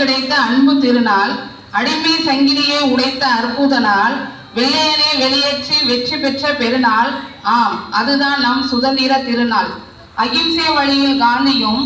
கிடைத்த அன்பு திருநாள், அடிமை சங்கிலியை உடைத்த அற்புத நாள், வெள்ளையனே வெளியேற்றி வெற்றி பெற்ற பெருநாள். ஆம், அதுதான் நம் சுதந்திர திருநாள். அகிம்சை வழியில் காந்தியும்,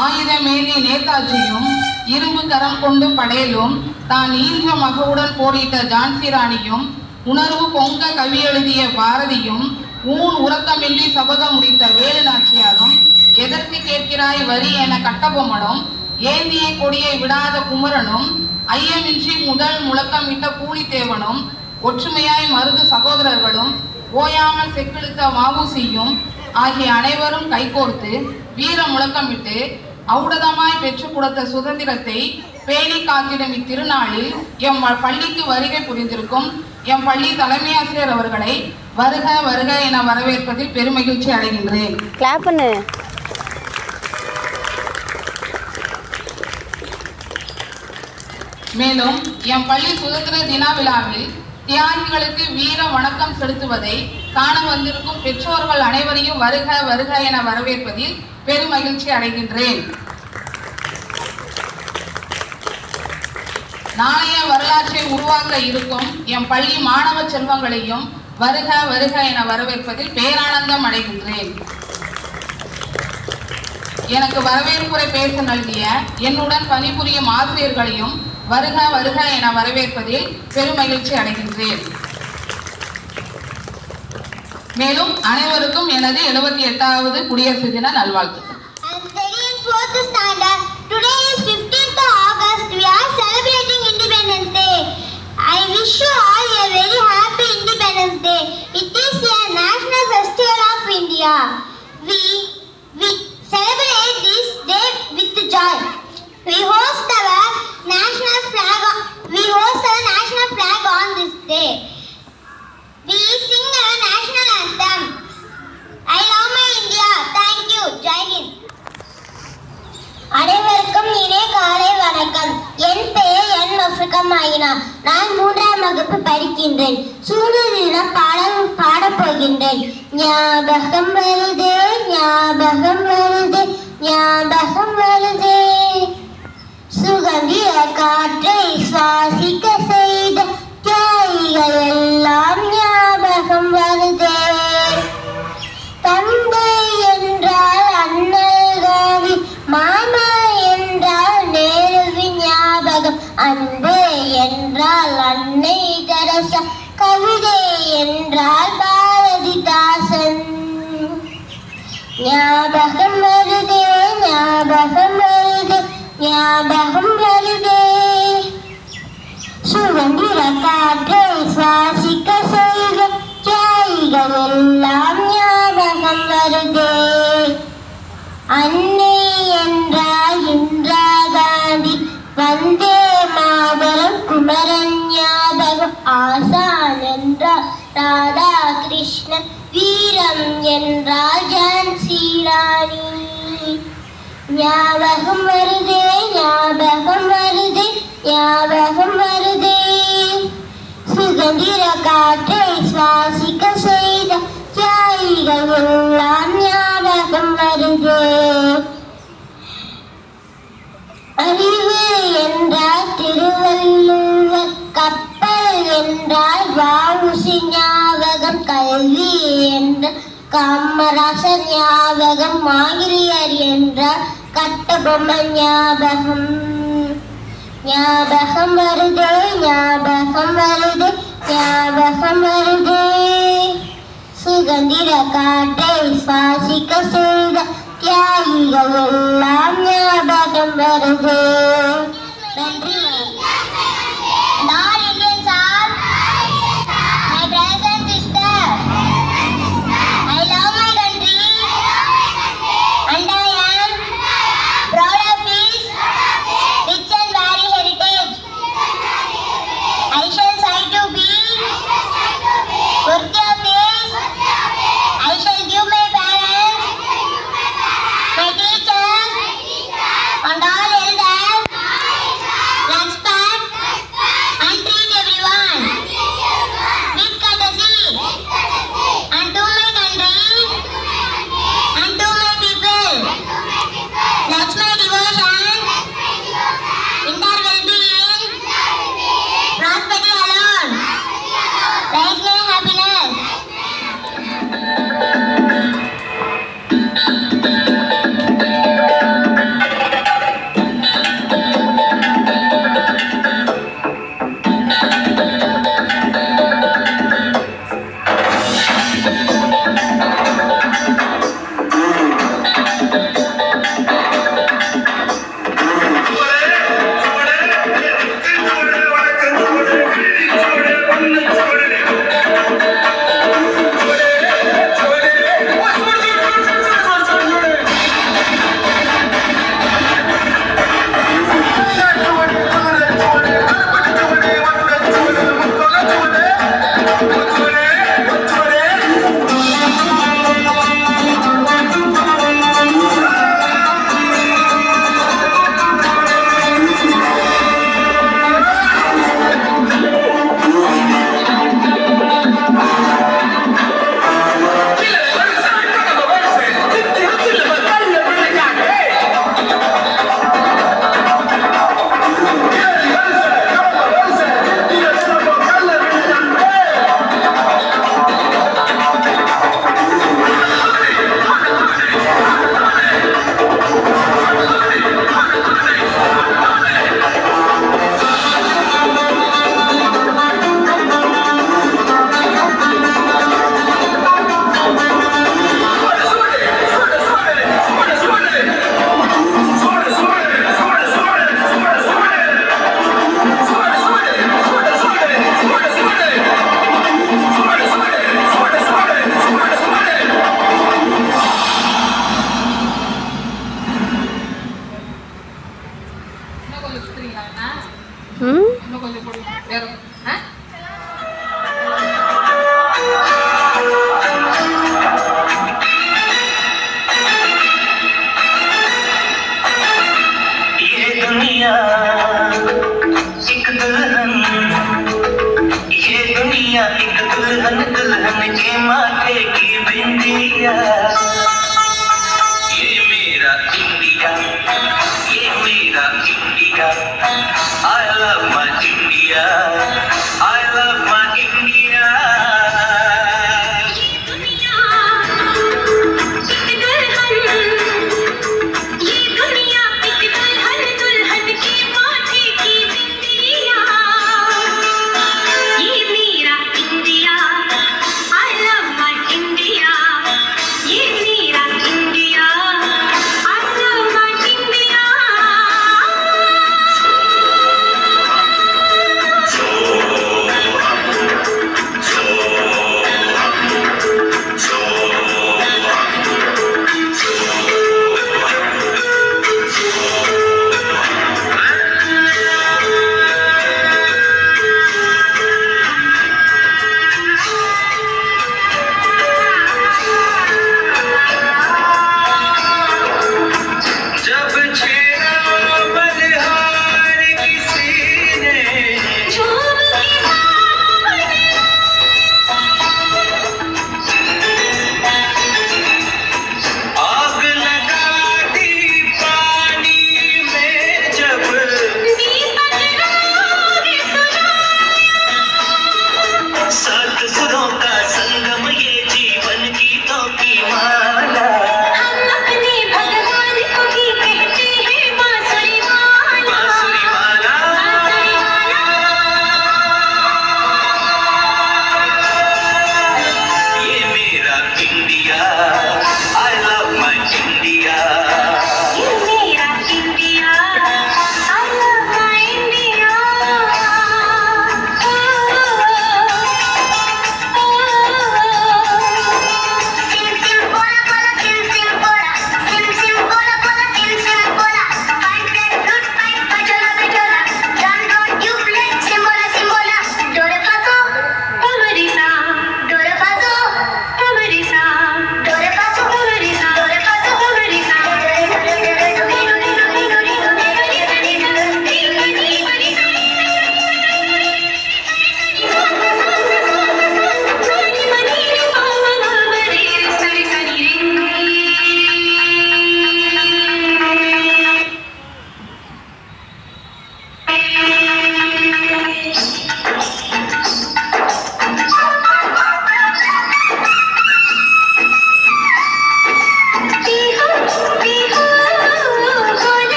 ஆயுதமேந்தி நேதாஜியும், இரும்பு கரம் கொண்டு படேலும், தான் ஈன்ற மகவுடன் போரிட்ட ஜான்சி ராணியும், உணர்வு பொங்க கவி எழுதிய பாரதியும், ஊன் உறக்கமின்றி சபதம் முடித்த வேலு நாச்சியாரும், எதற்கு கேட்கிறாய் வரி என கட்டபொம்மனும், ஏந்திய கொடியை விடாத குமரனும், ஐயமின்றி முதல் முழக்கமிட்ட பூலித்தேவனும், ஒற்றுமையாய் மருது சகோதரர்களும், ஓயாமல் செக்கிழுத்த வஉசியும் ஆகிய அனைவரும் கைகோர்த்து வீர முழக்கமிட்டு ஔடதமாய் பெற்றுக் கொடுத்த சுதந்திரத்தை பேணி காத்திடும் இத்திருநாளில் எம் பள்ளிக்கு வருகை புரிந்திருக்கும் எம் பள்ளி தலைமை ஆசிரியர் அவர்களை வருக வருக என வரவேற்பதில் பெருமகிழ்ச்சி அடைகின்றேன். மேலும் எம் பள்ளி சுதந்திர தின விழாவில் தியாகிகளுக்கு வீர வணக்கம் செலுத்துவதை காண வந்திருக்கும் பெற்றோர்கள் அனைவரையும் வருக வருக என வரவேற்பதில் பெருமகிழ்ச்சி அடைகின்றேன். நாளைய வரலாற்றை உருவாக்க இருக்கும் எம் பள்ளி மாணவ செல்வங்களையும் வருக வருக என வரவேற்பதில் பேரானந்தம் அடைகின்றேன். எனக்கு வரவேற்புரை பேச நல்கிய என்னுடன் பணிபுரியும் ஆசிரியர்களையும் வருக வருக என வரவேற்பதில் பெருமகிழ்ச்சி அடைகின்றேன். மேலும் அனைவருக்கும் எனது 78வது குடியரசு தின நல்வாழ்த்துக்கள். I wish you all a very happy Independence Day. It is a national festival of India. We celebrate this day with joy. We host our national flag on this day. We sing our national anthem. I love my India. Thank you. Jai Hind. அனைவருக்கும் இனிய காலை வணக்கம். என் பெயர் என் மஃப்ரிகா. நான் 3ஆம் வகுப்பு படிக்கின்றேன். சுதந்திர பாடல் பாடப்போகின்றேன். ஞாபகம் வருதே, ஞாபகம் வருதே, ஞாபகம் வருதே, சுகந்திர காற்றை சுவாசிக்க செய்த தியாகிகள் எல்லாம் ஞாபகம் வருதே. தந்தை என்றால் அண்ணல், மாமா என்றால் நேருவின் ஞாபகம், அன்பு என்றால் அன்னை தெரசா, கவிதை என்றால் பாரதிதாசன். ஞாபகம் வருதே, ஞாபகம் வருதே, ஞாபகம் வருதே, சுதந்திர காற்றை சுவாசிக்க செய்த தியாகிகள் எல்லாம் ஞாபகம் வருதே. அன்னை என்றால் இந்திரா காந்தி, வந்தே மாதரம் குமரன் ஞாபகம், ஆசான் என்றால் ராதா கிருஷ்ணன், வீரம் என்றால் ஜான்சி ராணி. ஞாபகம் வருதே, ஞாபகம் வருதே, ஞாபகம் வருதே, சுதந்திர காற்றை சுவாசிக்க செய்த தியாகிகள் எல்லாம் ஞாபகம் வருதே. அறிவு என்றால் திருவள்ளுவர், கப்பல் என்றால் வஉசி ஞாபகம், கல்வி என்றால் காமராசர் ஞாபகம், ஆங்கிலேயர் என்றால் கட்டபொம்மன் ஞாபகம். ஞாபகம் வருதே, ஞாபகம் வருதே, ஞாபகம் வருதே, சுதந்திர காற்றை சுவாசிக்க செய்த தியாகிகள் எல்லாம் ஞாபகம் வருதே. நன்றி. And all elders இன்னும் கொஞ்சம் போடு. வேற ஆ? ये दुनिया एक दुल्हन, ये दुनिया एक दुल्हन, दुल्हन के माथे की बिंदिया। ये मेरा इंडिया, ये मेरा India. I love my India, I love my India।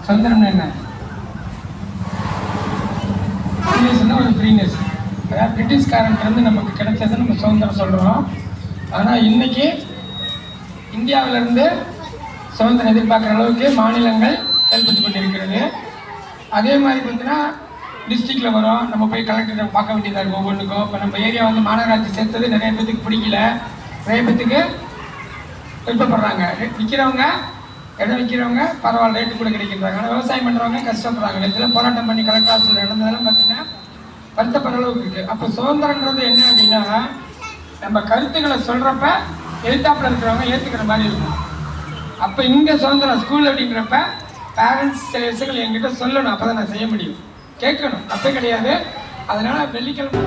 சுதந்திரம் என்ன? ஃப்ரீனஸ்னா ஒரு ஃப்ரீனஸ், அதாவது பிரிட்டிஷ்காரன்ட்டு நமக்கு கிடைச்சது நம்ம சுதந்திரம் சொல்கிறோம். ஆனால் இன்றைக்கி இந்தியாவிலேருந்து சுதந்திரம் எதிர்பார்க்குற அளவுக்கு மாநிலங்கள் செயல்பட்டு கொண்டிருக்கிறது. அதே மாதிரி பார்த்தீங்கன்னா டிஸ்ட்ரிக்டில் வரும், நம்ம போய் கலெக்டரை பார்க்க வேண்டியதாக இருக்கும் ஒவ்வொன்றுக்கும். இப்போ நம்ம ஏரியா வந்து மாநகராட்சி சேர்த்தது நிறைய பேத்துக்கு பிடிக்கல, நிறைய பேத்துக்கு விருப்பப்படுறாங்க. விற்கிறவங்க, இடம் விற்கிறவங்க பரவாயில்ல ரேட்டு கூட கிடைக்கிறாங்க. ஆனால் விவசாயம் பண்ணுறவங்க கஷ்டப்படுறாங்க. இதில் போராட்டம் பண்ணி கலெக்டர் ஆஃபீஸில் நடந்ததெல்லாம் பார்த்தீங்கன்னா வருத்தப்படுற அளவுக்கு இருக்குது. அப்போ சுதந்திரன்றது என்ன அப்படின்னா, நம்ம கருத்துக்களை சொல்கிறப்ப எழுத்தாப்பில் இருக்கிறவங்க ஏற்றுக்கிற மாதிரி இருக்கும். அப்போ இங்கே சுதந்திரம் ஸ்கூல் அப்படிங்கிறப்ப பேரண்ட்ஸ் சில விஷயங்கள் என்கிட்ட சொல்லணும், அப்போ தான் நான் செய்ய முடியும். கேட்கணும், தப்பே கிடையாது. அதனால் வெள்ளிக்கிழமை